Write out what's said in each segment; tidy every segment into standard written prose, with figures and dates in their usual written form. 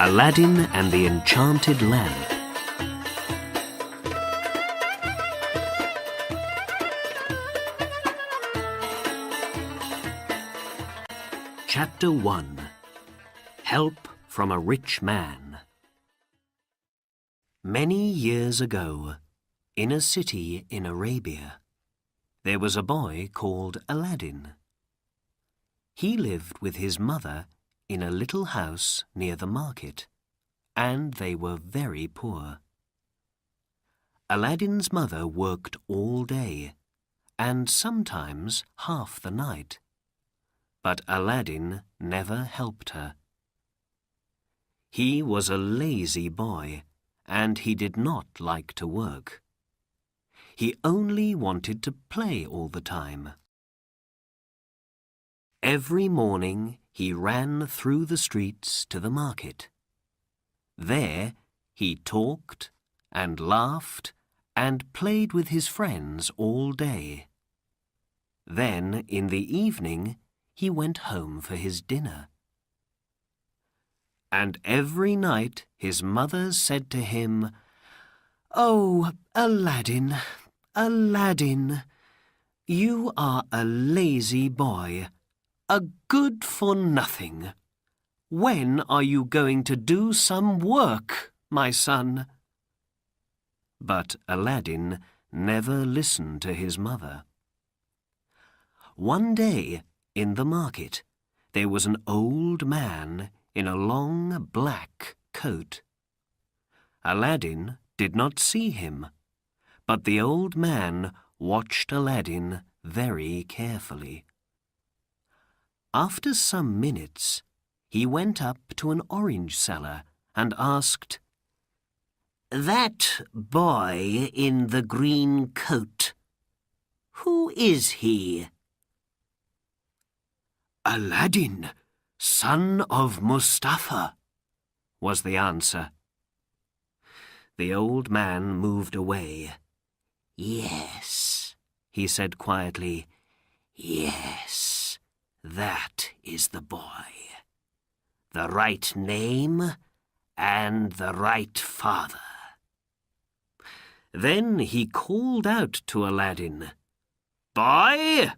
Aladin and the Enchanted Lamp. Chapter 1. Help from a Rich Man. Many years ago, in a city in Arabia, there was a boy called Aladin. He lived with his mother in a little house near the market, and they were very poor. Aladin's mother worked all day, and sometimes half the night, but Aladin never helped her. He was a lazy boy, and he did not like to work. He only wanted to play all the time. Every morning he ran through the streets to the market. There he talked and laughed and played with his friends all day. Then, in the evening, he went home for his dinner. And every night his mother said to him, "Oh, Aladin, Aladin, you are a lazy boy, a good-for-nothing. When are you going to do some work, my son?" But Aladin never listened to his mother. One day, in the market, there was an old man in a long black coat. Aladin did not see him, but the old man watched Aladin very carefully. After some minutes, he went up to an orange seller and asked, "That boy in the green coat, who is he?" "Aladin, son of Mustafa," was the answer. The old man moved away. "Yes," he said quietly, "yes, that is the boy. The right name and the right father." Then he called out to Aladin, "Boy,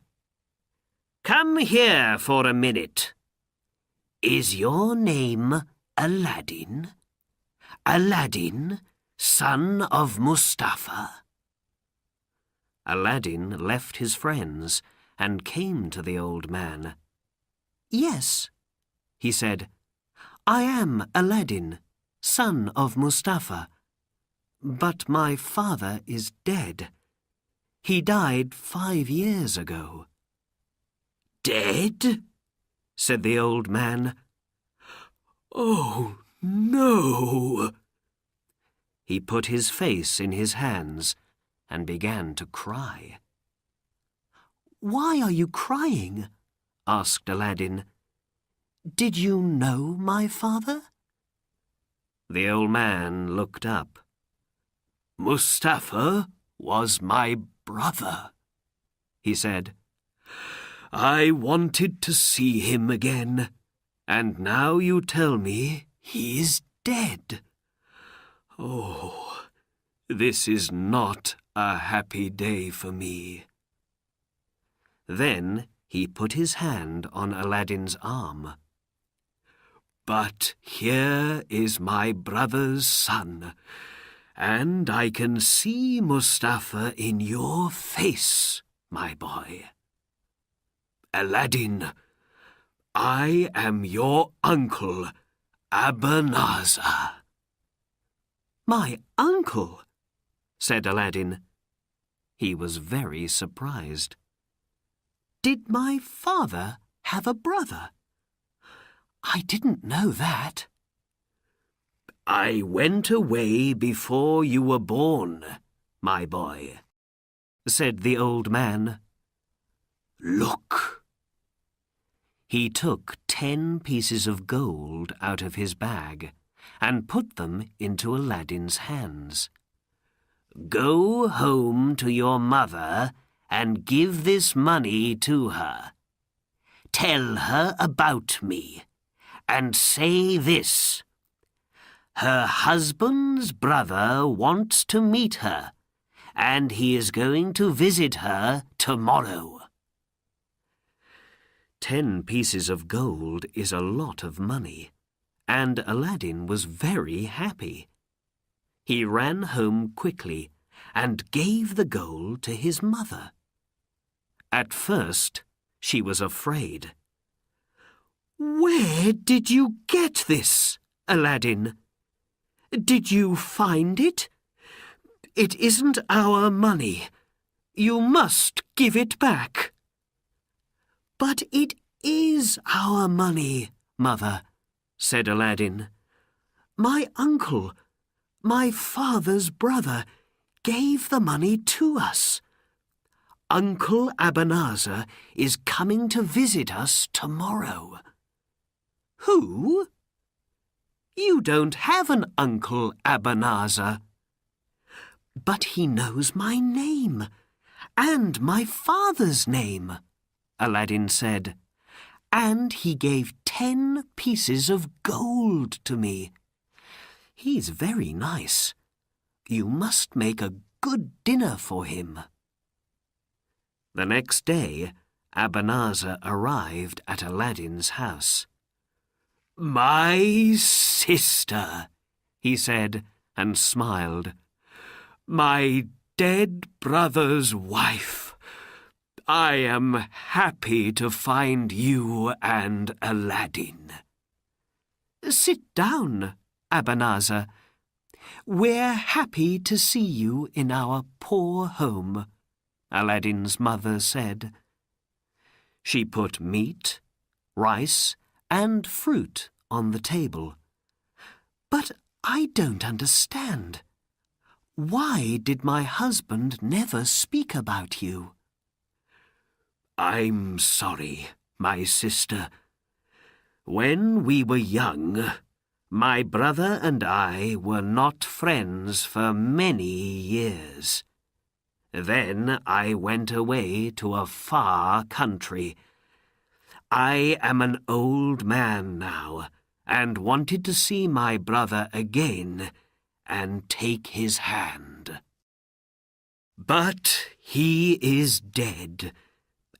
come here for a minute. Is your name Aladin? Aladin, son of Mustafa?" Aladin left his friends and came to the old man. "Yes," he said, "I am Aladin, son of Mustafa. But my father is dead. He died 5 years ago." "Dead?" said the old man. "Oh, no!" He put his face in his hands and began to cry. "Why are you crying?" asked Aladin. "Did you know my father?" The old man looked up. "Mustafa was my brother," he said. "I wanted to see him again, and now you tell me he is dead. Oh, this is not a happy day for me." Then he put his hand on Aladin's arm. "But here is my brother's son, and I can see Mustafa in your face, my boy. Aladin, I am your uncle, Abanazar." "My uncle?" said Aladin. He was very surprised. "Did my father have a brother? I didn't know that." "I went away before you were born, my boy," said the old man. "Look." He took 10 pieces of gold out of his bag and put them into Aladin's hands. "Go home to your mother and give this money to her. Tell her about me, and say this: Her husband's brother wants to meet her, and he is going to visit her tomorrow. 10 pieces of gold is a lot of money, and Aladdin was very happy. He ran home quickly and gave the gold to his mother. At first, she was afraid. "Where did you get this, Aladdin? Did you find it? It isn't our money. You must give it back." "But it is our money, Mother," said Aladdin. "My uncle, my father's brother, gave the money to us. Uncle Ebenezer is coming to visit us tomorrow." "Who? You don't have an Uncle Ebenezer." "But he knows my name, and my father's name," Aladdin said, "and he gave 10 pieces of gold to me. He's very nice. You must make a good dinner for him." The next day, Ebenezer arrived at Aladdin's house. "My sister," he said, and smiled. "My dead brother's wife. I am happy to find you and Aladdin." "Sit down, Ebenezer. We're happy to see you in our poor home," Aladdin's mother said. She put meat, rice, and fruit on the table. "But I don't understand. Why did my husband never speak about you?" "I'm sorry, my sister. When we were young, my brother and I were not friends for many years. Then I went away to a far country. I am an old man now, and wanted to see my brother again and take his hand. But he is dead,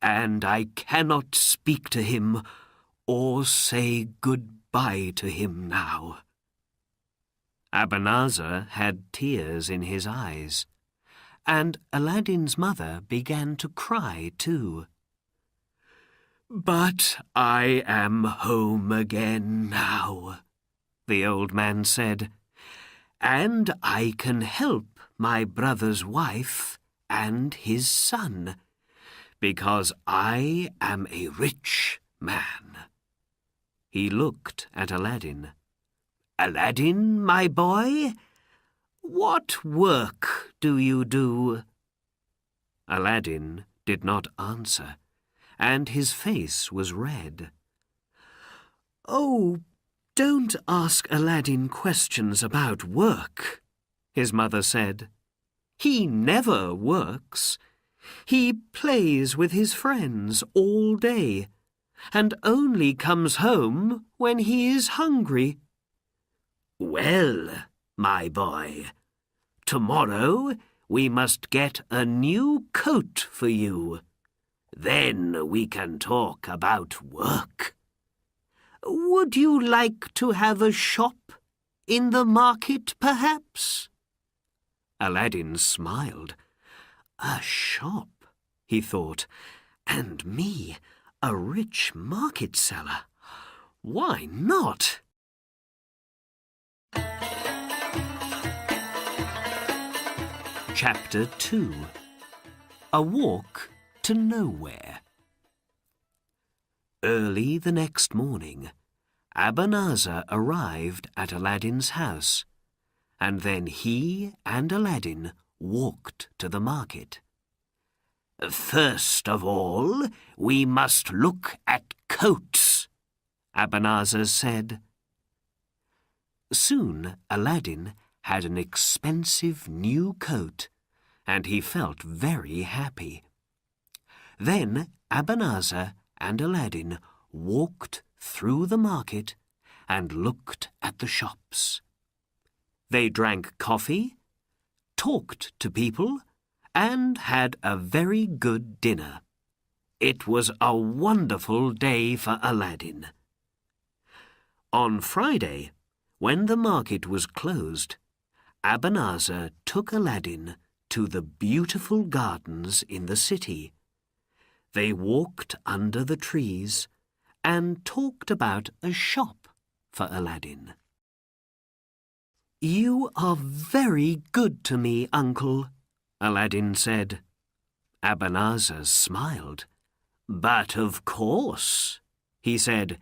and I cannot speak to him or say goodbye to him now." Ebenezer had tears in his eyes, and Aladdin's mother began to cry too. "But I am home again now," the old man said, "and I can help my brother's wife and his son, because I am a rich man." He looked at Aladdin. "Aladdin, my boy, what work do you do?" Aladdin did not answer, and his face was red. "Oh, don't ask Aladdin questions about work," his mother said. "He never works. He plays with his friends all day, and only comes home when he is hungry." "Well, my boy, tomorrow we must get a new coat for you. Then we can talk about work. Would you like to have a shop in the market, perhaps?" Aladdin smiled. "A shop," he thought, "and me, a rich market seller. Why not?" Chapter 2. A Walk to Nowhere. Early the next morning, Ebenezer arrived at Aladdin's house, and then he and Aladdin walked to the market. "First of all, we must look at coats," Ebenezer said. Soon Aladdin had an expensive new coat, and he felt very happy. Then Ebenezer and Aladdin walked through the market and looked at the shops. They drank coffee, talked to people, and had a very good dinner. It was a wonderful day for Aladin. On Friday, when the market was closed, Abanazar took Aladin to the beautiful gardens in the city. They walked under the trees and talked about a shop for Aladin. "You are very good to me, Uncle," Aladin said. Abanazar smiled. "But of course," he said,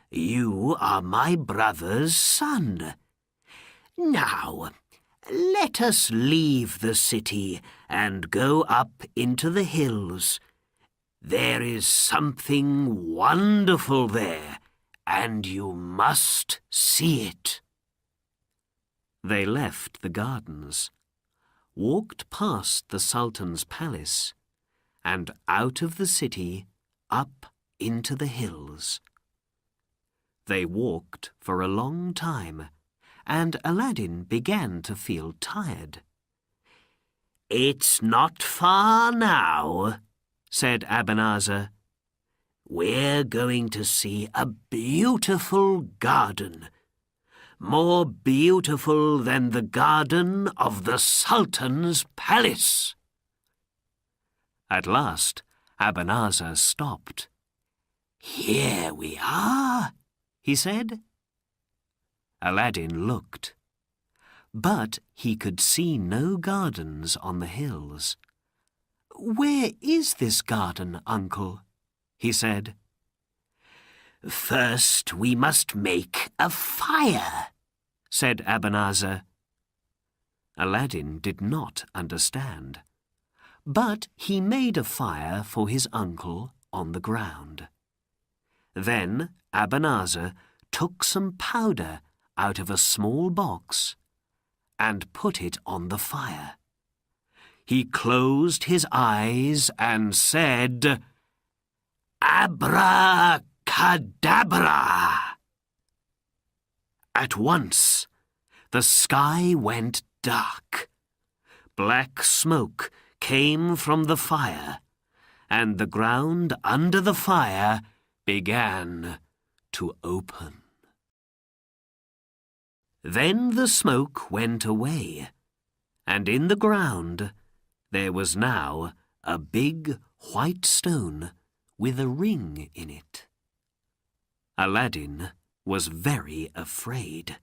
"you are my brother's son. Now, let us leave the city and go up into the hills. There is something wonderful there, and you must see it." They left the gardens, walked past the Sultan's palace, and out of the city up into the hills. They walked for a long time, and Aladin began to feel tired. "It's not far now," said Abanazar. "We're going to see a beautiful garden, more beautiful than the garden of the Sultan's palace." At last, Abanazar stopped. "Here we are," he said. Aladin looked, but he could see no gardens on the hills. "Where is this garden, Uncle?" he said. "First we must make a fire," said Abanazar. Aladin did not understand, but he made a fire for his uncle on the ground. Then Abanazar took some powder out of a small box and put it on the fire. He closed his eyes and said, "Abracadabra!" At once, the sky went dark. Black smoke came from the fire, and the ground under the fire began to open. Then the smoke went away, and in the ground there was now a big white stone with a ring in it. Aladin was very afraid.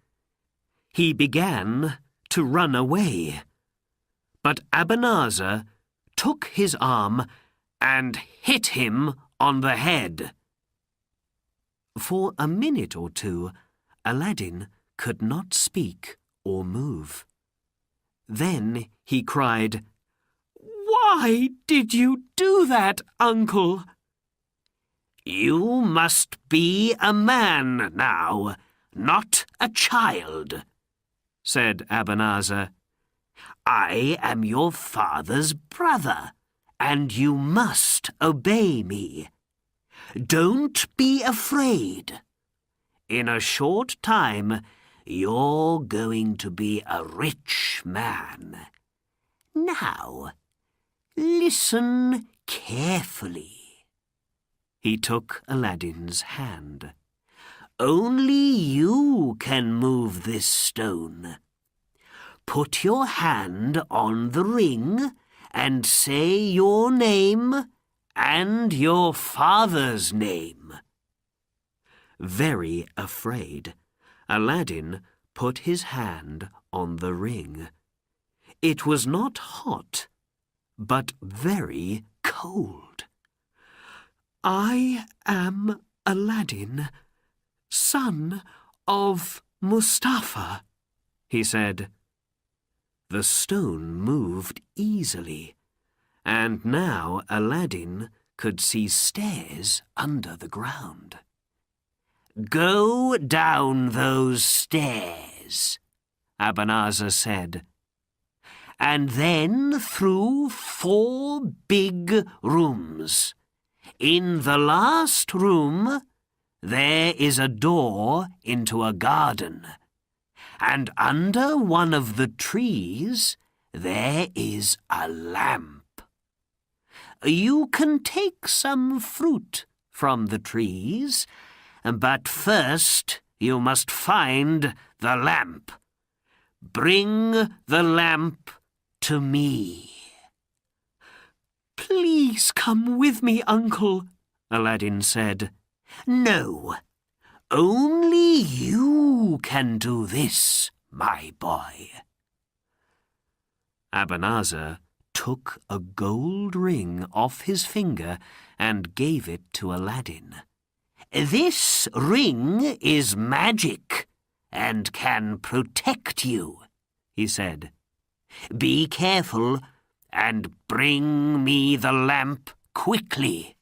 He began to run away, but Abanazar took his arm and hit him on the head. For a minute or two, Aladin could not speak or move. Then he cried, "Why did you do that, Uncle?" "You must be a man now, not a child," said Abanazar. "I am your father's brother, and you must obey me. Don't be afraid. In a short time, you're going to be a rich man. Now, listen carefully." He took Aladin's hand. "Only you can move this stone. Put your hand on the ring and say your name and your father's name." Very afraid, Aladin put his hand on the ring. It was not hot, but very cold. "I am Aladin, son of Mustafa," he said. The stone moved easily, and now Aladin could see stairs under the ground. "Go down those stairs," Abanazar said, "and then through 4 big rooms. In the last room, there is a door into a garden, and under one of the trees there is a lamp. You can take some fruit from the trees, but first you must find the lamp. Bring the lamp to me." "Please come with me, Uncle," Aladin said. "No, only you can do this, my boy." Abanazar took a gold ring off his finger and gave it to Aladin. "This ring is magic and can protect you," he said. "Be careful and bring me the lamp quickly."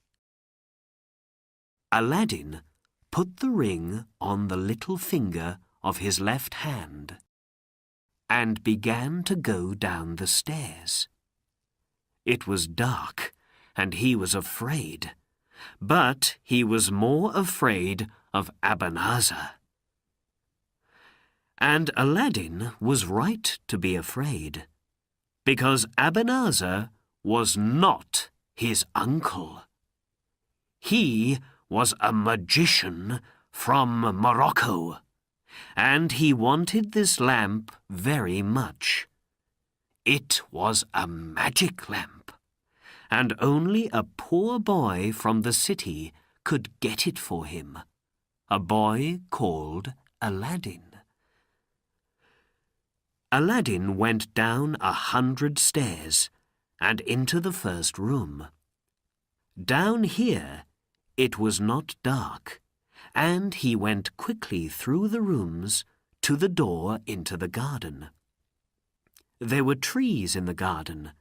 Aladin put the ring on the little finger of his left hand and began to go down the stairs. It was dark, and he was afraid, but he was more afraid of Abanazar. And Aladin was right to be afraid, because Abanazar was not his uncle. He was a magician from Morocco, and he wanted this lamp very much. It was a magic lamp, and only a poor boy from the city could get it for him, a boy called Aladin. Aladin went down 100 stairs and into the first room. Down here it was not dark, and he went quickly through the rooms to the door into the garden. There were trees in the garden,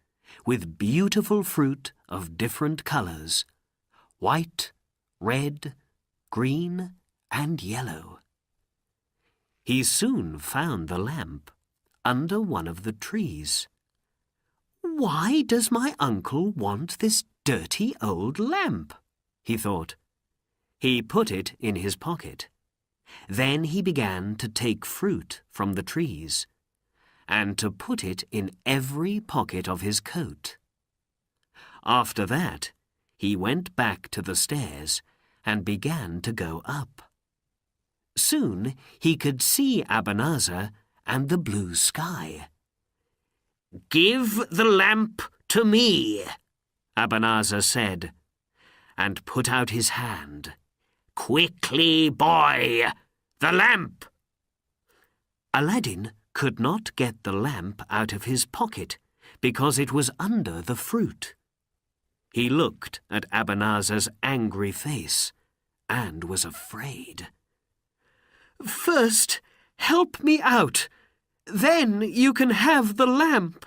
with beautiful fruit of different colours, white, red, green, and yellow. He soon found the lamp under one of the trees. "Why does my uncle want this dirty old lamp?" he thought. He put it in his pocket. Then he began to take fruit from the trees and to put it in every pocket of his coat. After that, he went back to the stairs and began to go up. Soon he could see Abanazar and the blue sky. "Give the lamp to me," Abanazar said, and put out his hand. "Quickly, boy, the lamp!" Aladin could not get the lamp out of his pocket because it was under the fruit. He looked at Abanazar's angry face and was afraid. "First, help me out. Then you can have the lamp,"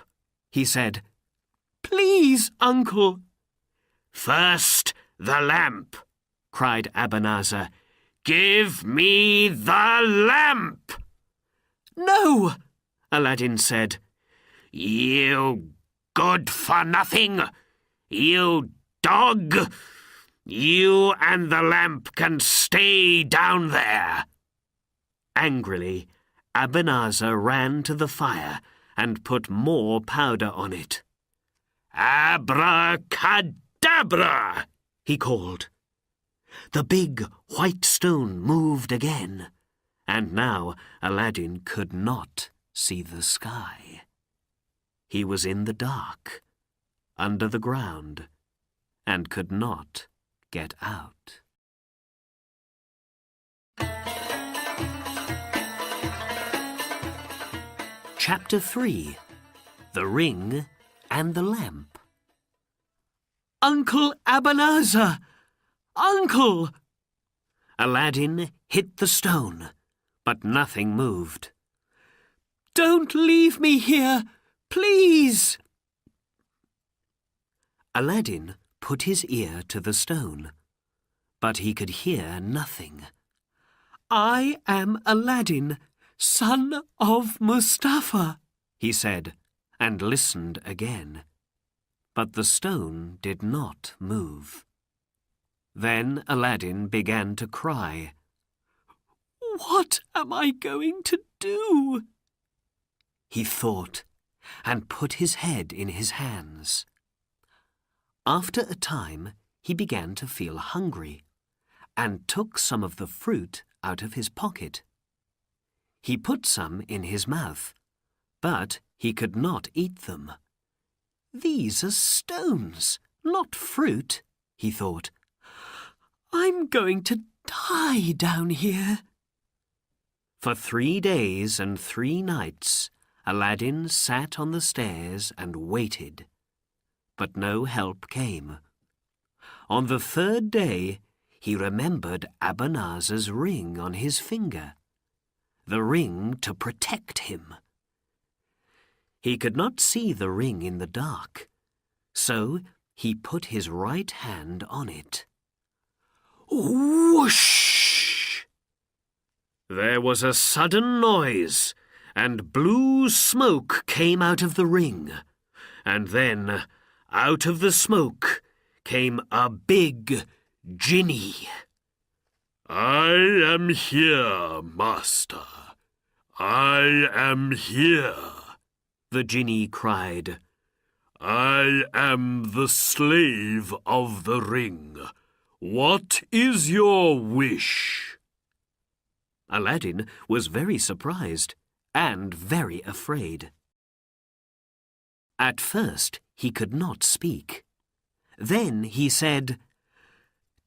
he said. "Please, Uncle." "First, the lamp," cried Abanazar. "Give me the lamp!" "No," Aladin said. "You good-for-nothing! You dog! You and the lamp can stay down there!" Angrily, Abanazar ran to the fire and put more powder on it. "Abracadabra!" he called. The big white stone moved again, and now Aladin could not see the sky. He was in the dark, under the ground, and could not get out. Chapter 3. The Ring and the Lamp. "Uncle Abanazar! Uncle!" Aladin hit the stone, but nothing moved. "Don't leave me here, please!" Aladin put his ear to the stone, but he could hear nothing. "I am Aladin, son of Mustafa," he said, and listened again. But the stone did not move. Then Aladin began to cry. "What am I going to do? He thought and put his head in his hands. After a time, he began to feel hungry and took some of the fruit out of his pocket. He put some in his mouth, but he could not eat them. These are stones, not fruit, he thought. I'm going to die down here. For 3 days and 3 nights, Aladin sat on the stairs and waited, but no help came. On the 3rd day, he remembered Abanazar's ring on his finger, the ring to protect him. He could not see the ring in the dark, so he put his right hand on it. Whoosh! There was a sudden noise, and blue smoke came out of the ring, and then, out of the smoke, came a big Jinni. I am here, Master. I am here, the Jinni cried. I am the slave of the ring. What is your wish? Aladin was very surprised and very afraid. At first, he could not speak. Then he said,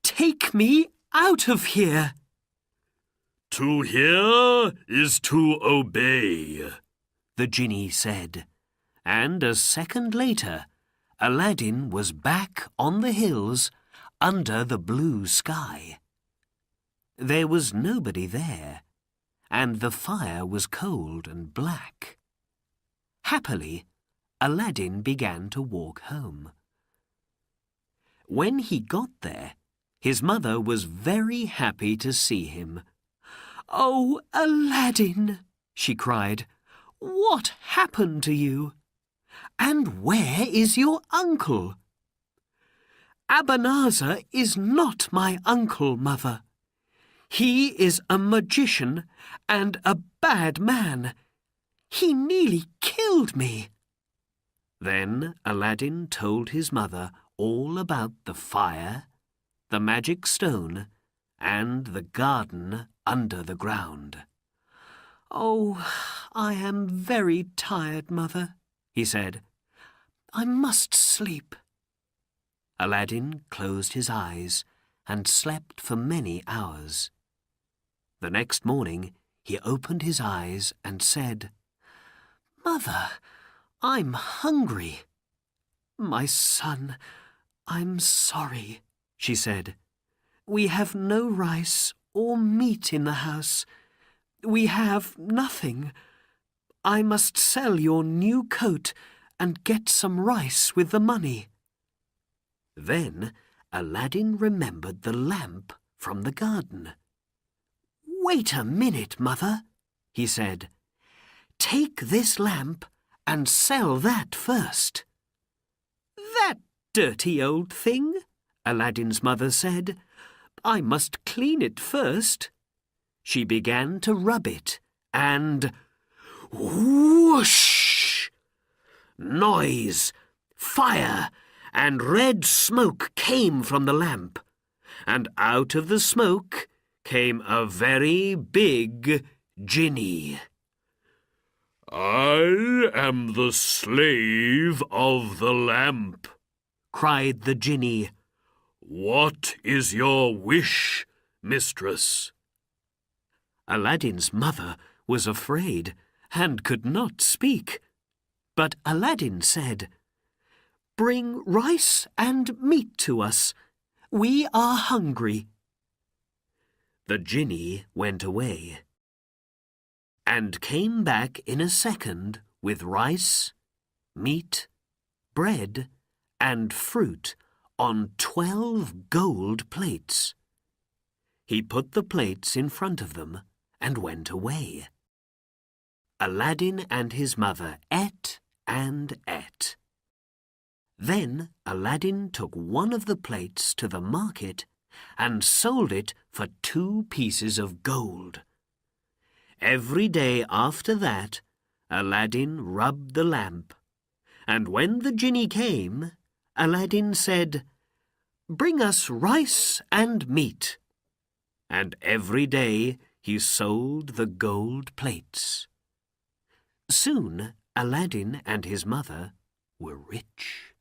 "Take me out of here." To hear is to obey, the Jinni said, and a second later, Aladin was back on the hills under the blue sky. There was nobody there, and the fire was cold and black. Happily, Aladin began to walk home. When he got there, his mother was very happy to see him. "Oh, Aladin," she cried, "what happened to you? And where is your uncle?" "Abanazar is not my uncle, Mother. He is a magician and a bad man. He nearly killed me." Then Aladin told his mother all about the fire, the magic stone, and the garden under the ground. "Oh, I am very tired, Mother," he said. "I must sleep." Aladin closed his eyes and slept for many hours. The next morning he opened his eyes and said, "Mother, I'm hungry." "My son, I'm sorry," she said. "We have no rice or meat in the house. We have nothing. I must sell your new coat and get some rice with the money." Then Aladin remembered the lamp from the garden. "Wait a minute, Mother," he said. "Take this lamp and sell that first." "That dirty old thing," Aladin's mother said. "I must clean it first." She began to rub it, and whoosh! Noise, fire, and red smoke came from the lamp, and out of the smoke came a very big Jinni. "I am the slave of the lamp," cried the Jinni. "What is your wish, mistress?" Aladin's mother was afraid and could not speak. But Aladin said, "Bring rice and meat to us. We are hungry." The Jinni went away and came back in a second with rice, meat, bread, and fruit on 12 gold plates. He put the plates in front of them and went away. Aladin and his mother ate and ate. Then Aladin took one of the plates to the market and sold it for 2 pieces of gold. Every day after that, Aladdin rubbed the lamp, and when the genie came, Aladdin said, "Bring us rice and meat." And every day he sold the gold plates. Soon Aladdin and his mother were rich.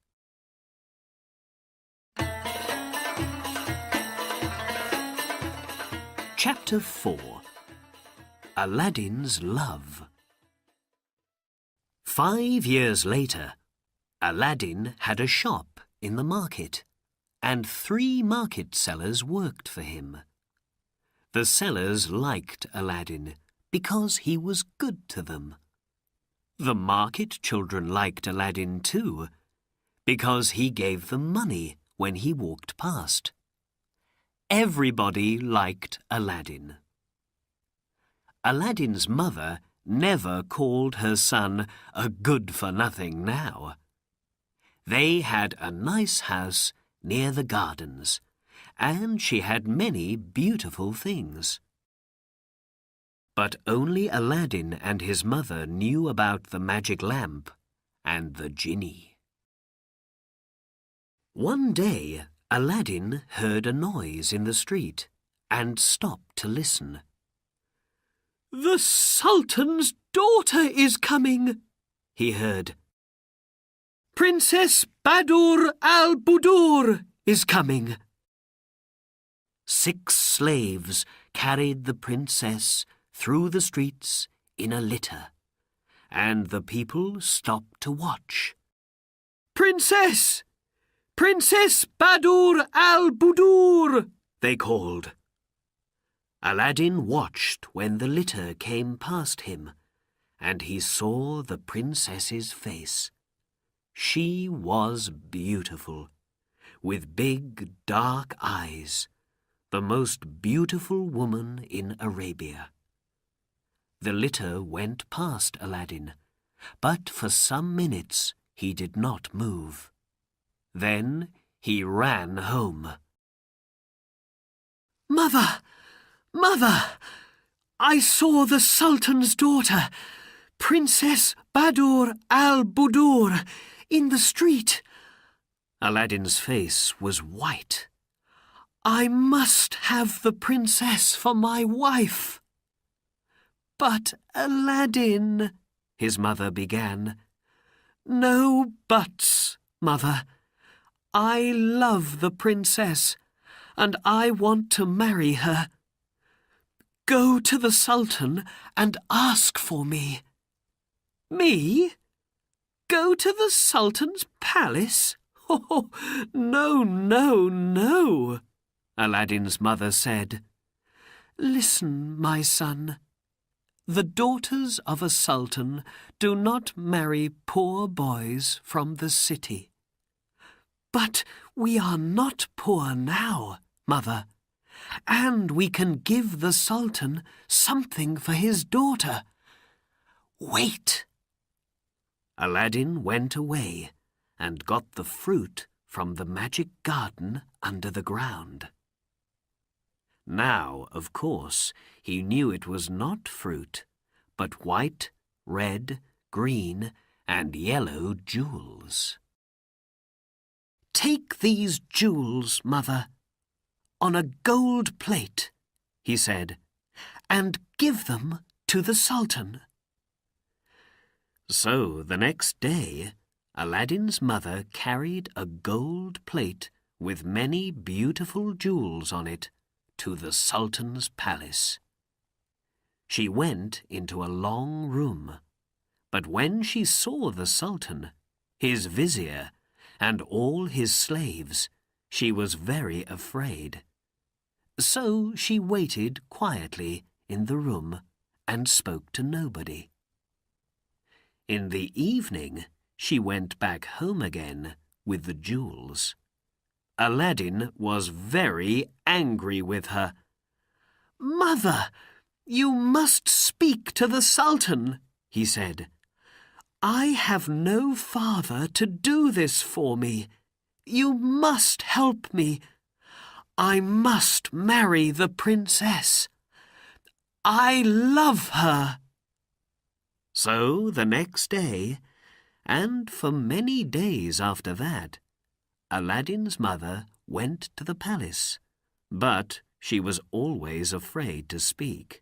Chapter 4. Aladdin's Love. 5 years later, Aladdin had a shop in the market, and 3 market sellers worked for him. The sellers liked Aladdin because he was good to them. The market children liked Aladdin too, because he gave them money when he walked past. Everybody liked Aladdin. Aladdin's mother never called her son a good-for-nothing now. They had a nice house near the gardens, and she had many beautiful things. But only Aladdin and his mother knew about the magic lamp and the genie. One day, Aladdin heard a noise in the street and stopped to listen. "The Sultan's daughter is coming," he heard. "Princess Badur al-Budur is coming." 6 slaves carried the princess through the streets in a litter, and the people stopped to watch. "Princess! Princess Badur al-Budur!" they called. Aladdin watched when the litter came past him, and he saw the princess's face. She was beautiful, with big, dark eyes, the most beautiful woman in Arabia. The litter went past Aladdin, but for some minutes he did not move. Then he ran home. "Mother! Mother! I saw the Sultan's daughter, Princess Badur al-Budur, in the street." Aladdin's face was white. "I must have the princess for my wife." "But Aladdin," his mother began. "No buts, Mother. I love the princess, and I want to marry her. Go to the Sultan and ask for me." "Me? Go to the Sultan's palace? Oh, no, no, no," Aladdin's mother said. "Listen, my son. The daughters of a sultan do not marry poor boys from the city. But we are not poor now, Mother, and we can give the sultan something for his daughter. Wait." Aladdin went away and got the fruit from the magic garden under the ground. Now, of course, he knew it was not fruit, but white, red, green, and yellow jewels. "Take these jewels, Mother, on a gold plate," he said, "and give them to the Sultan." So the next day, Aladdin's mother carried a gold plate with many beautiful jewels on it to the Sultan's palace. She went into a long room, but when she saw the Sultan, his vizier, and all his slaves, she was very afraid. So she waited quietly in the room and spoke to nobody. In the evening, she went back home again with the jewels. Aladdin was very angry with her. "Mother, you must speak to the Sultan," he said. "I have no father to do this for me. You must help me. I must marry the princess. I love her." So the next day, and for many days after that, Aladdin's mother went to the palace, but she was always afraid to speak.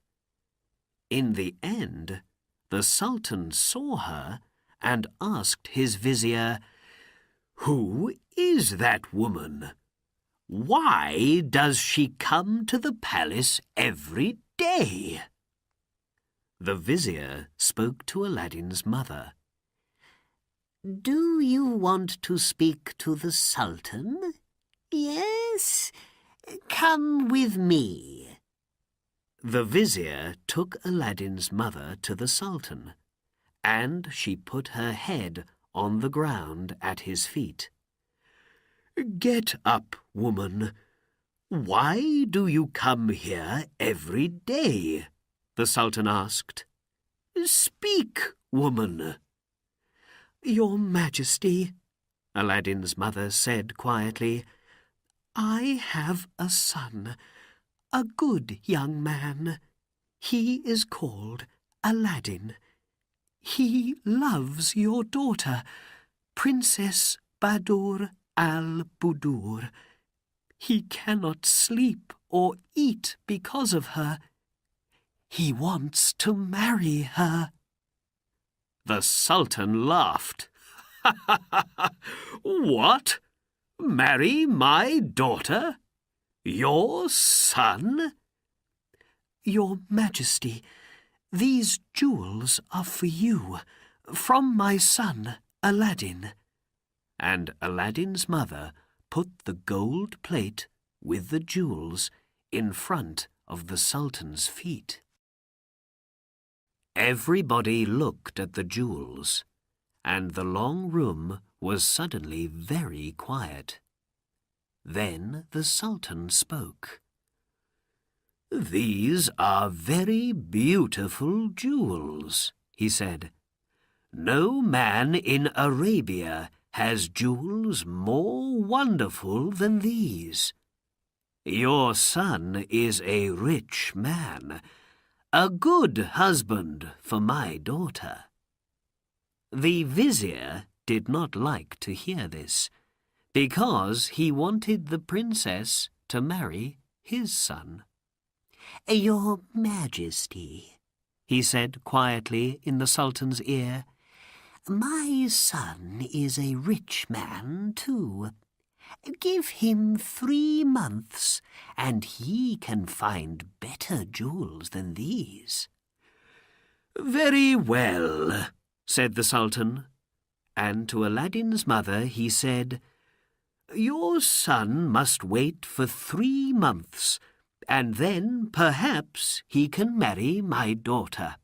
In the end, the Sultan saw her and asked his vizier, "Who is that woman? Why does she come to the palace every day?" The vizier spoke to Aladdin's mother. "Do you want to speak to the Sultan? Yes? Come with me." The vizier took Aladdin's mother to the Sultan, and she put her head on the ground at his feet. "Get up, woman. Why do you come here every day?" the Sultan asked. "Speak, woman." "Your Majesty," Aladdin's mother said quietly, "I have a son, a good young man. He is called Aladin. He loves your daughter, Princess Badur al-Budur. He cannot sleep or eat because of her. He wants to marry her." The Sultan laughed. "What? Marry my daughter? Your son?" "Your Majesty, these jewels are for you, from my son, Aladdin." And Aladdin's mother put the gold plate with the jewels in front of the Sultan's feet. Everybody looked at the jewels, and the long room was suddenly very quiet. Then the Sultan spoke. "These are very beautiful jewels," he said. "No man in Arabia has jewels more wonderful than these. Your son is a rich man, a good husband for my daughter." The vizier did not like to hear this, because he wanted the princess to marry his son. "Your Majesty," he said quietly in the Sultan's ear, "my son is a rich man too. Give him 3 months, and he can find better jewels than these." "Very well," said the Sultan, and to Aladdin's mother he said, "Your son must wait for 3 months, and then perhaps he can marry my daughter."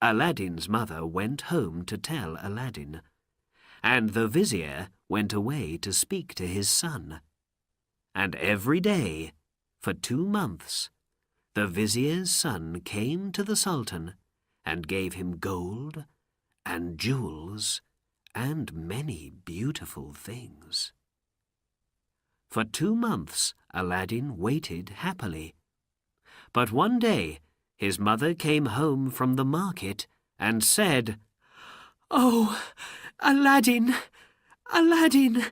Aladdin's mother went home to tell Aladdin, and the vizier went away to speak to his son. And every day, for 2 months, the vizier's son came to the Sultan and gave him gold and jewels and many beautiful things. For 2 months Aladdin waited happily. But one day his mother came home from the market and said, "Oh, Aladdin, Aladdin,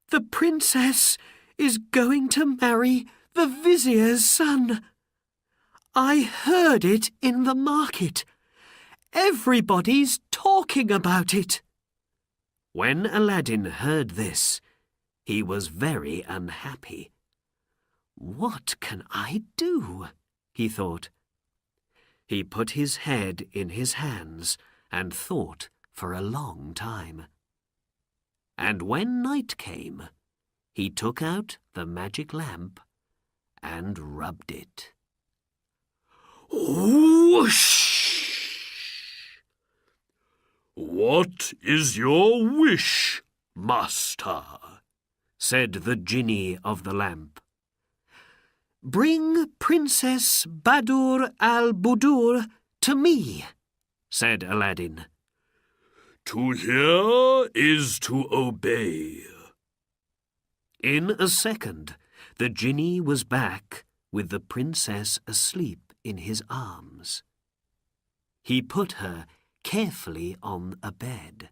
the princess is going to marry the vizier's son. I heard it in the market. Everybody's talking about it." When Aladdin heard this, he was very unhappy. "What can I do?" he thought. He put his head in his hands and thought for a long time. And when night came, he took out the magic lamp and rubbed it. Whoosh! "What is your wish, master?" said the genie of the lamp. "Bring Princess Badur al-Budur to me," said Aladdin. "To hear is to obey." In a second, the genie was back with the princess asleep in his arms. He put her carefully on a bed,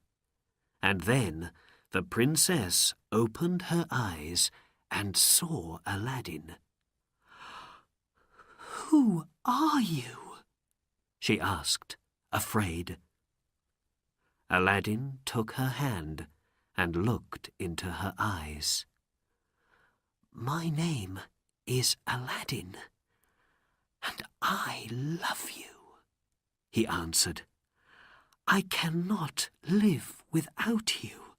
and then the princess opened her eyes and saw Aladin. "Who are you?" she asked, afraid. Aladin took her hand and looked into her eyes. "My name is Aladin, and I love you," he answered. "I cannot live without you,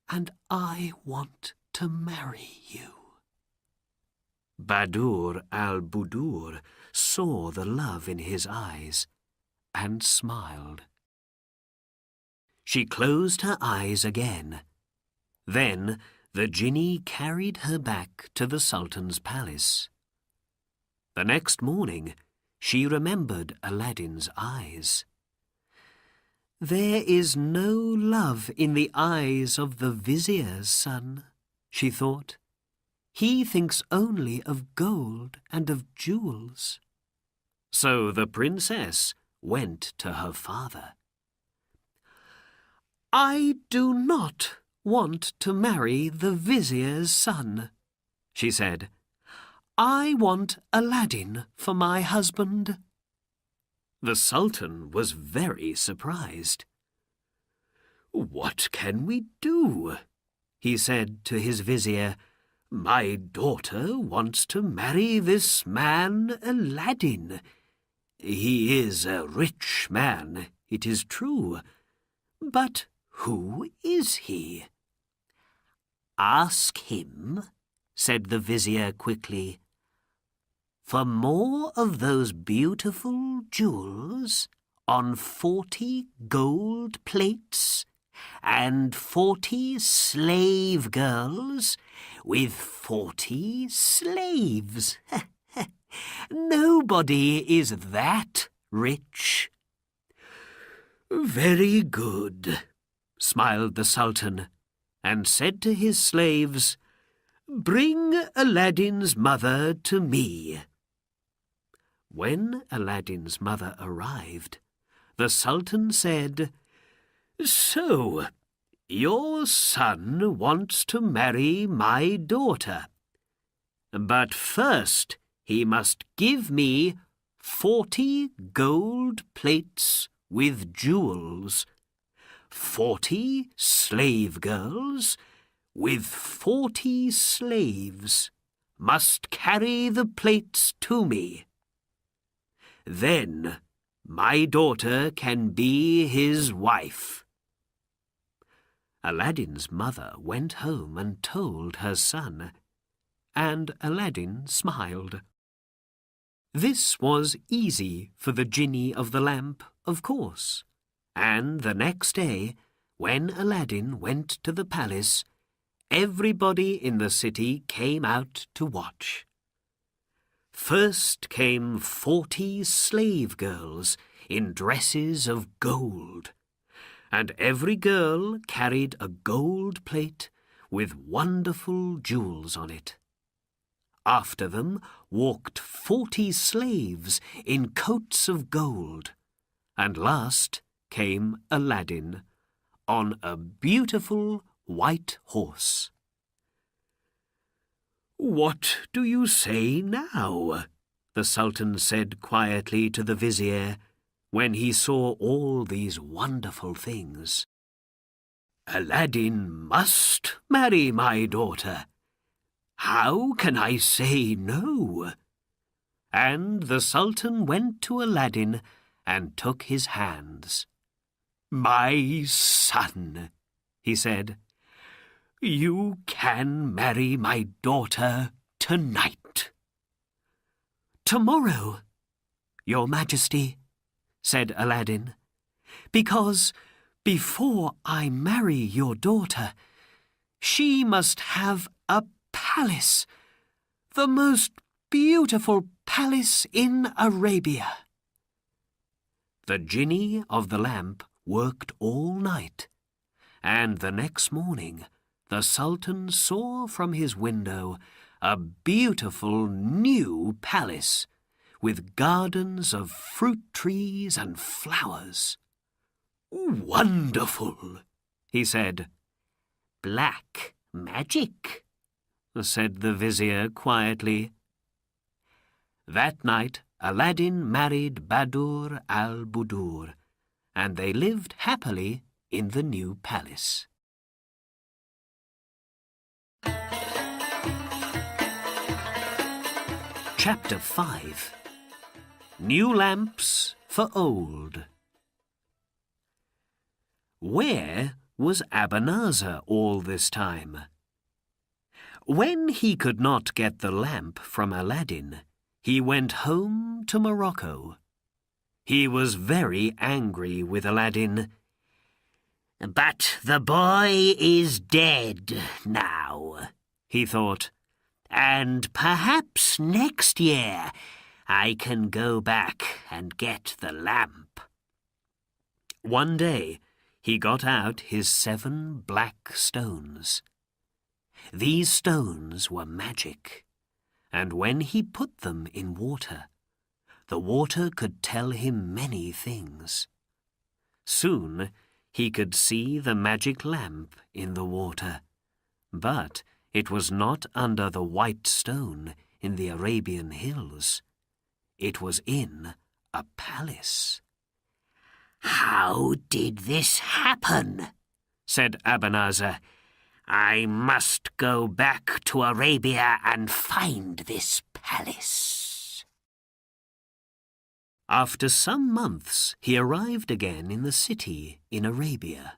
and I want to marry you." Badur al-Budur saw the love in his eyes and smiled. She closed her eyes again. Then the Jinni carried her back to the Sultan's palace. The next morning, she remembered Aladin's eyes. "There is no love in the eyes of the vizier's son," she thought. "He thinks only of gold and of jewels." So the princess went to her father. "I do not want to marry the vizier's son," she said. "I want Aladin for my husband." The Sultan was very surprised. "What can we do?" he said to his vizier. "My daughter wants to marry this man Aladin. He is a rich man, it is true, but who is he?" "Ask him," said the vizier quickly, "for more of those beautiful jewels on 40 gold plates and 40 slave girls with 40 slaves. Nobody is that rich." "Very good," smiled the Sultan, and said to his slaves, "Bring Aladin's mother to me." When Aladin's mother arrived, the Sultan said, "So, your son wants to marry my daughter. But first he must give me 40 gold plates with jewels, 40 slave girls with 40 slaves must carry the plates to me. Then my daughter can be his wife." Aladin's mother went home and told her son, and Aladin smiled. This was easy for the Jinni of the lamp, of course, and the next day, when Aladin went to the palace, everybody in the city came out to watch. First came 40 slave girls in dresses of gold, and every girl carried a gold plate with wonderful jewels on it. After them walked 40 slaves in coats of gold, and last came Aladin on a beautiful white horse. "What do you say now?" the Sultan said quietly to the vizier when he saw all these wonderful things. "Aladin must marry my daughter. How can I say no?" And the Sultan went to Aladin and took his hands. "My son," he said, "you can marry my daughter tonight." "Tomorrow, Your Majesty," said Aladin, "because before I marry your daughter, she must have a palace, the most beautiful palace in Arabia." The Jinni of the lamp worked all night, and the next morning the Sultan saw from his window a beautiful new palace with gardens of fruit trees and flowers. "Wonderful," he said. "Black magic," said the vizier quietly. That night Aladdin married Badur al-Budur, and they lived happily in the new palace. Chapter 5. New Lamps for Old. Where was Abanazar all this time? When he could not get the lamp from Aladdin, he went home to Morocco. He was very angry with Aladdin. "But the boy is dead now," he thought, "and perhaps next year I can go back and get the lamp." One day he got out his 7 black stones. These stones were magic, and when he put them in water, the water could tell him many things. Soon he could see the magic lamp in the water, but it was not under the white stone in the Arabian hills. It was in a palace. "How did this happen?" said Abanazar. "I must go back to Arabia and find this palace." After some months, he arrived again in the city in Arabia.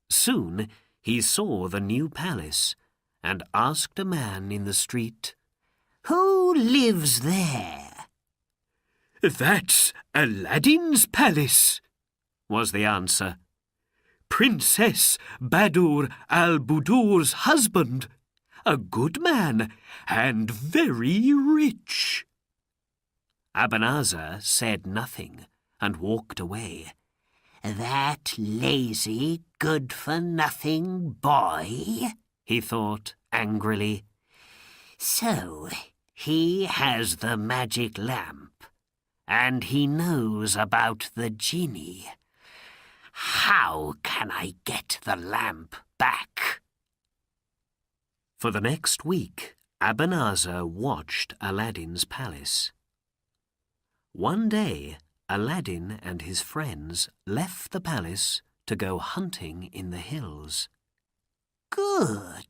Soon he saw the new palace and asked a man in the street, "Who lives there?" "That's Aladdin's palace," was the answer. "Princess Badur al-Budur's husband, a good man and very rich." Abanazar said nothing and walked away. "That lazy, good-for-nothing boy," he thought angrily. "So he has the magic lamp, and he knows about the genie. How can I get the lamp back?" For the next week, Abanazar watched Aladdin's palace. One day, Aladdin and his friends left the palace to go hunting in the hills. "Good,"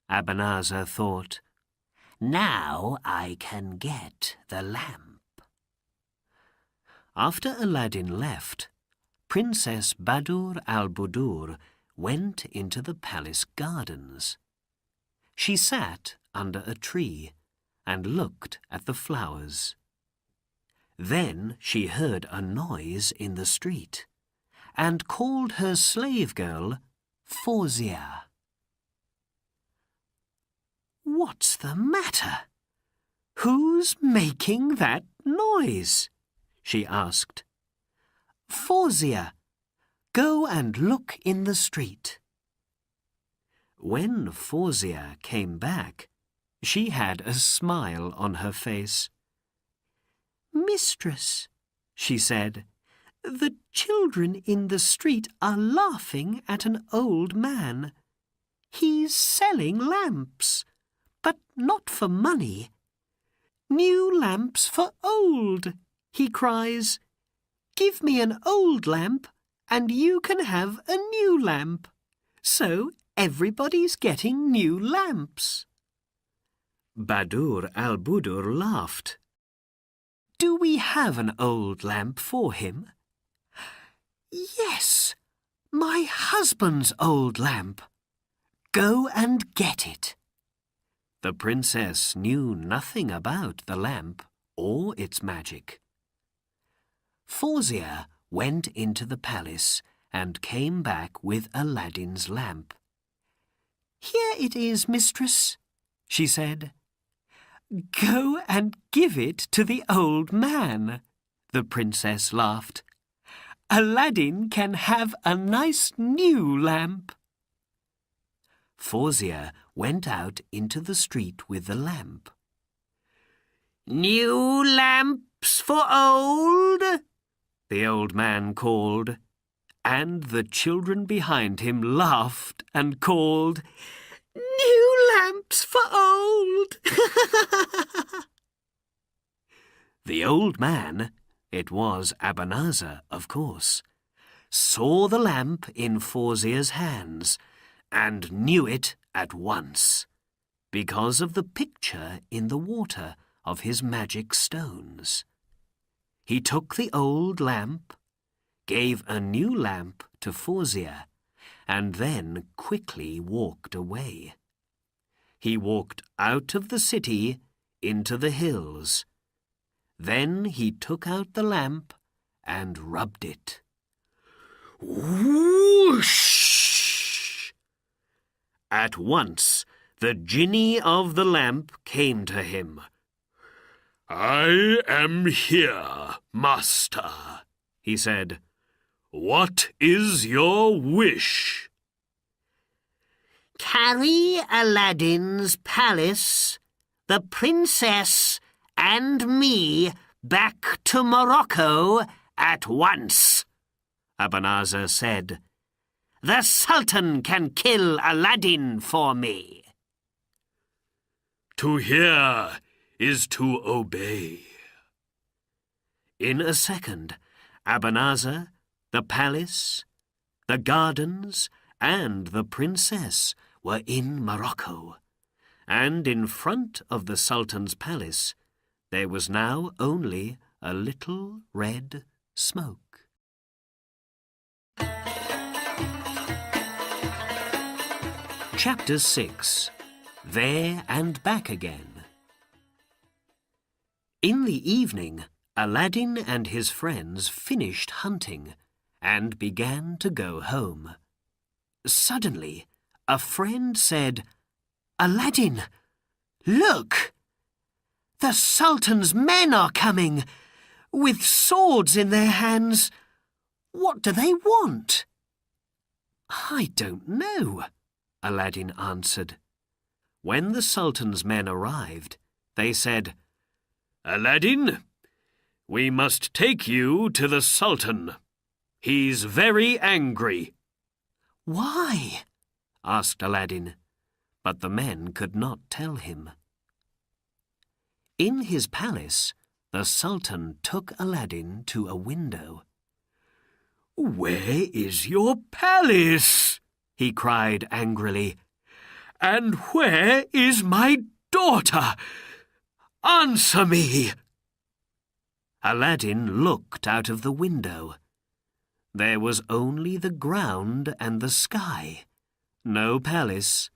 Abanazar thought. "Now I can get the lamp." After Aladdin left, Princess Badur al-Budur went into the palace gardens. She sat under a tree and looked at the flowers. Then she heard a noise in the street and called her slave girl Fawzia. "What's the matter? Who's making that noise?" she asked. "Fawzia, go and look in the street." When Fawzia came back, she had a smile on her face. "Mistress," she said, "the children in the street are laughing at an old man. He's selling lamps, but not for money. 'New lamps for old,' he cries. 'Give me an old lamp and you can have a new lamp.' So everybody's getting new lamps." Badur al-Budur laughed. "Do we have an old lamp for him?" "Yes, my husband's old lamp. Go and get it." The princess knew nothing about the lamp or its magic. Fawzia went into the palace and came back with Aladdin's lamp. "Here it is, mistress," she said. "Go and give it to the old man," the princess laughed. "Aladdin can have a nice new lamp." Fawzia went out into the street with the lamp. "New lamps for old?" the old man called, and the children behind him laughed and called, "New lamps for old!" The old man, it was Abanazar, of course, saw the lamp in Fawzia's hands and knew it at once, because of the picture in the water of his magic stones. He took the old lamp, gave a new lamp to Fawzia, and then quickly walked away. He walked out of the city into the hills. Then he took out the lamp and rubbed it. Whoosh! At once the genie of the lamp came to him. "I am here, master," he said. "What is your wish?" "Carry Aladdin's palace, the princess, and me back to Morocco at once," Abanazar said. "The Sultan can kill Aladin for me." "To hear is to obey." In a second, Abanazar, the palace, the gardens, and the princess were in Morocco, and in front of the Sultan's palace there was now only a little red smoke. Chapter 6. There and Back Again. In the evening, Aladdin and his friends finished hunting and began to go home. Suddenly, a friend said, "Aladdin, look! The Sultan's men are coming, with swords in their hands. What do they want?" "I don't know," Aladdin answered. When the Sultan's men arrived, they said, "Aladdin, we must take you to the Sultan. He's very angry." "Why?" asked Aladdin, but the men could not tell him. In his palace, the Sultan took Aladdin to a window. "Where is your palace?" he cried angrily. "And where is my daughter? Answer me!" Aladdin looked out of the window. There was only the ground and the sky. No palace,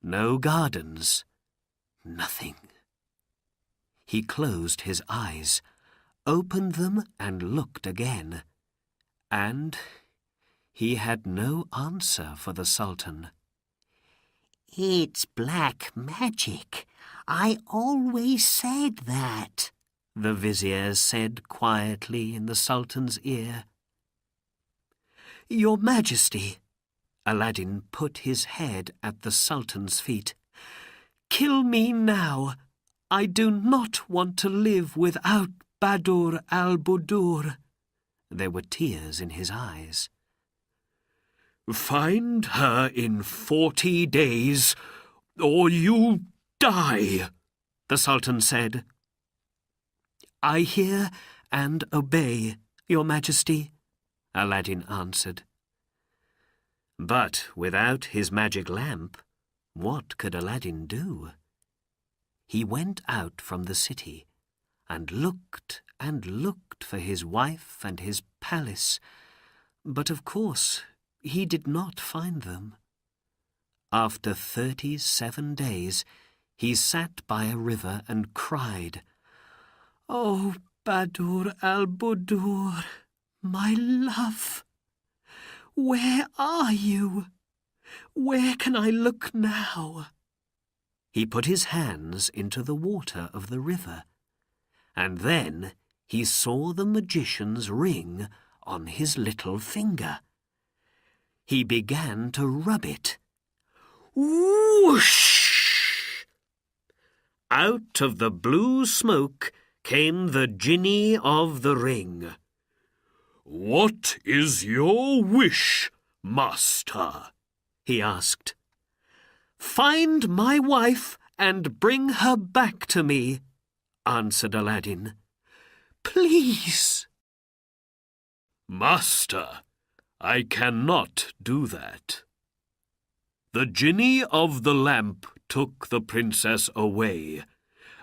no gardens, nothing. He closed his eyes, opened them and looked again, and he had no answer for the Sultan. "It's black magic. I always said that," the vizier said quietly in the Sultan's ear. "Your Majesty," Aladdin put his head at the Sultan's feet, "kill me now. I do not want to live without Badur al-Budur." There were tears in his eyes. "Find her in 40 days, or you die," the Sultan said. "I hear and obey, Your Majesty," Aladdin answered. But without his magic lamp, what could Aladdin do? He went out from the city and looked for his wife and his palace, but of course he did not find them. After 37 days, he sat by a river and cried, "Oh, Badur al-Budur, my love, where are you? Where can I look now?" He put his hands into the water of the river, and then he saw the magician's ring on his little finger. He began to rub it. Whoosh! Out of the blue smoke came the Jinni of the Ring. "What is your wish, Master?" he asked. "Find my wife and bring her back to me," answered Aladdin. "Please." "Master, I cannot do that. The Jinni of the lamp took the princess away,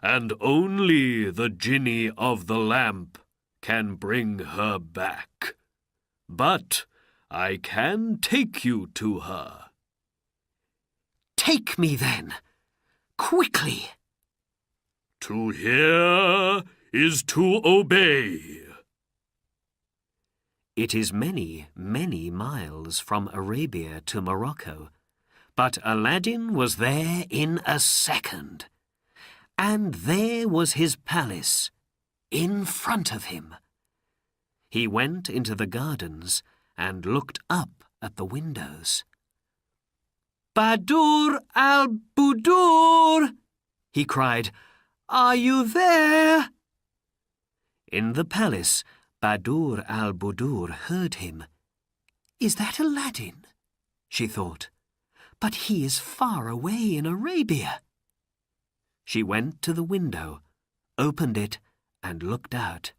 and only the Jinni of the lamp can bring her back. But I can take you to her." "Take me then, quickly." "To hear is to obey." It is many, many miles from Arabia to Morocco, but Aladdin was there in a second. And there was his palace, in front of him. He went into the gardens and looked up at the windows. "Badur al-Budur!" he cried. "Are you there?" In the palace, Badur al-Budur heard him. "Is that Aladdin?" she thought. "But he is far away in Arabia." She went to the window, opened it, and looked out.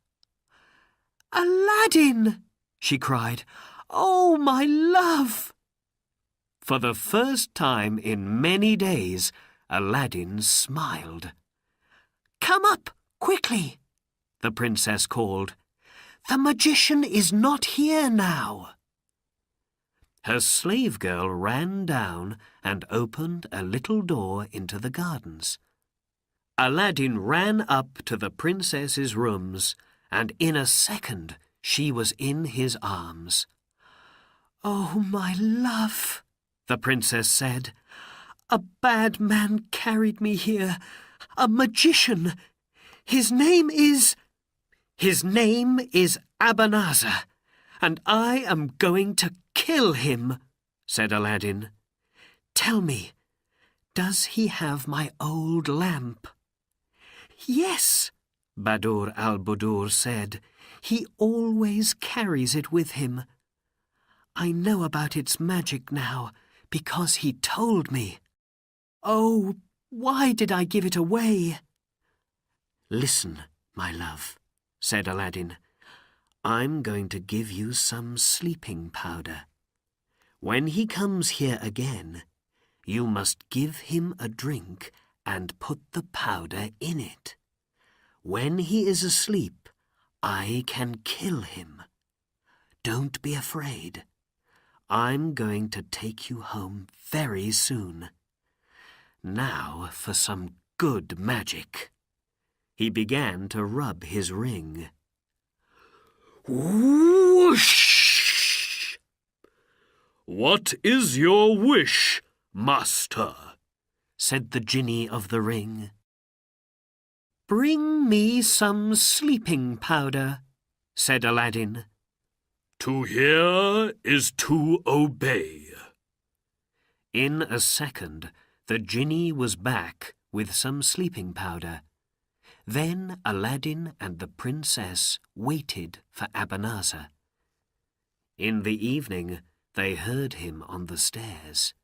"Aladdin!" she cried. "Oh, my love!" For the first time in many days, Aladdin smiled. "Come up, quickly," the princess called. "The magician is not here now." Her slave girl ran down and opened a little door into the gardens. Aladdin ran up to the princess's rooms, and in a second she was in his arms. "Oh, my love," the princess said. "A bad man carried me here, a magician. His name is Abanazar, and I am going to kill him," said Aladdin. "Tell me, does he have my old lamp?" "Yes," Badur al-Budur said. "He always carries it with him. I know about its magic now, because he told me. Oh, why did I give it away?" "Listen, my love," said Aladdin. "I'm going to give you some sleeping powder. When he comes here again, you must give him a drink and put the powder in it. When he is asleep, I can kill him. Don't be afraid. I'm going to take you home very soon. Now for some good magic." He began to rub his ring. Whoosh! "What is your wish, Master?" said the Jinni of the Ring. "Bring me some sleeping powder," said Aladdin. "To hear is to obey." In a second, the Jinni was back with some sleeping powder. Then Aladdin and the princess waited for Abanazar. In the evening, they heard him on the stairs.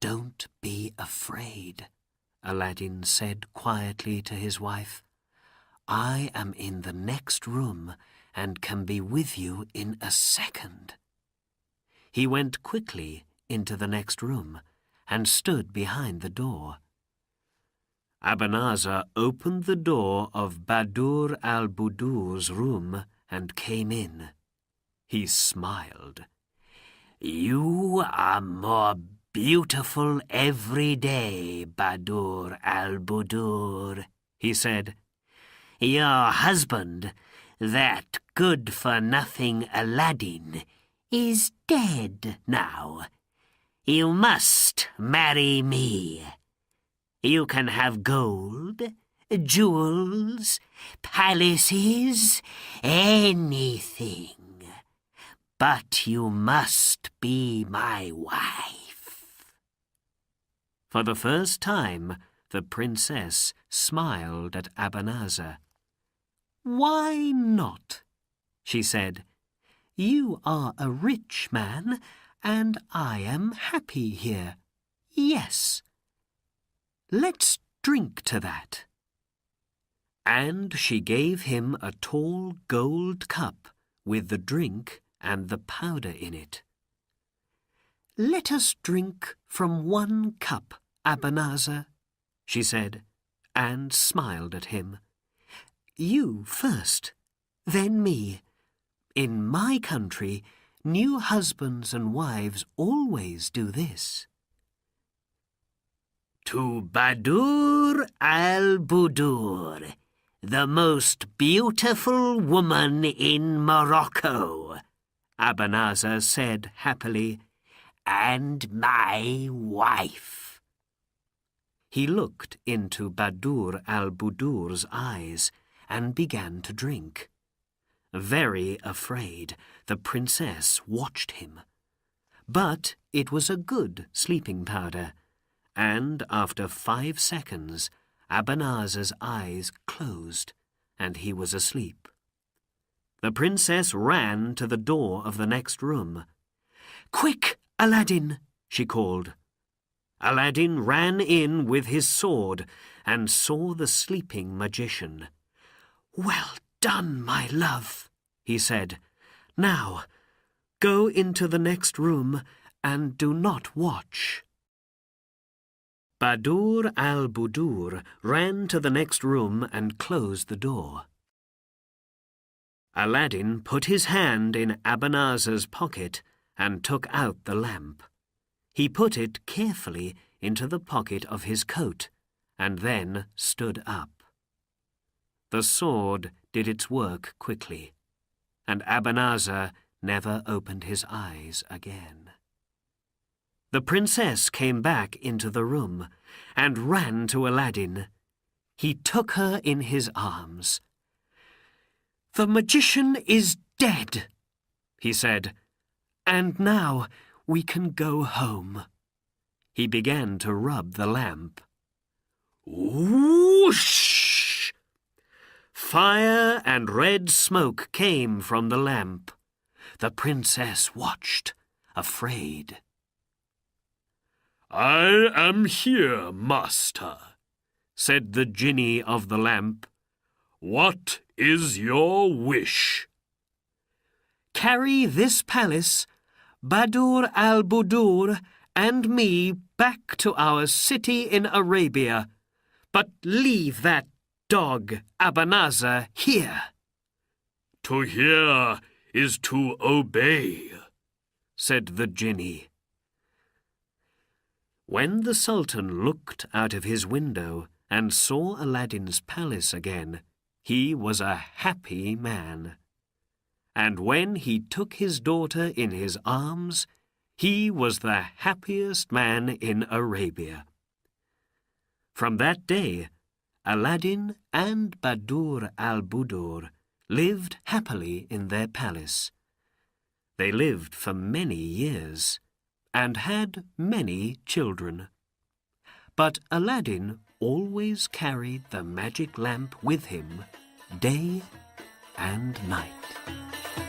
"Don't be afraid," Aladdin said quietly to his wife. "I am in the next room and can be with you in a second." He went quickly into the next room and stood behind the door. Abanazar opened the door of Badur al-Budur's room and came in. He smiled. "You are more beautiful every day, Badur al-Budur," he said. "Your husband, that good-for-nothing Aladdin, is dead now. You must marry me. You can have gold, jewels, palaces, anything. But you must be my wife." For the first time, the princess smiled at Abanazar. "Why not?" she said. "You are a rich man, and I am happy here. Yes. Let's drink to that." And she gave him a tall gold cup with the drink and the powder in it. "Let us drink from one cup, Abanazar," she said, and smiled at him. "You first, then me. In my country, new husbands and wives always do this." "To Badur al-Budur, the most beautiful woman in Morocco," Abanazar said happily, "and my wife." He looked into Badur al-Budur's eyes and began to drink. Very afraid, the princess watched him. But it was a good sleeping powder, and after 5 seconds, Abanazar's eyes closed, and he was asleep. The princess ran to the door of the next room. "Quick, Aladin!" she called. Aladin ran in with his sword and saw the sleeping magician. "Well done, my love," he said. "Now, go into the next room and do not watch." Badur al-Budur ran to the next room and closed the door. Aladin put his hand in Abanazar's pocket and took out the lamp. He put it carefully into the pocket of his coat and then stood up. The sword did its work quickly, and Abanazar never opened his eyes again. The princess came back into the room and ran to Aladin. He took her in his arms. "The magician is dead," he said, "and now we can go home." He began to rub the lamp. Whoosh! Fire and red smoke came from the lamp. The princess watched, afraid. "I am here, master," said the genie of the lamp. "What is your wish?" "Carry this palace, Badur al-Budur, and me back to our city in Arabia, but leave that dog Abanazar here." "To hear is to obey," said the genie. When the Sultan looked out of his window and saw Aladdin's palace again, he was a happy man. And when he took his daughter in his arms, he was the happiest man in Arabia. From that day, Aladin and Badur al-Budur lived happily in their palace. They lived for many years and had many children. But Aladin always carried the magic lamp with him day and night.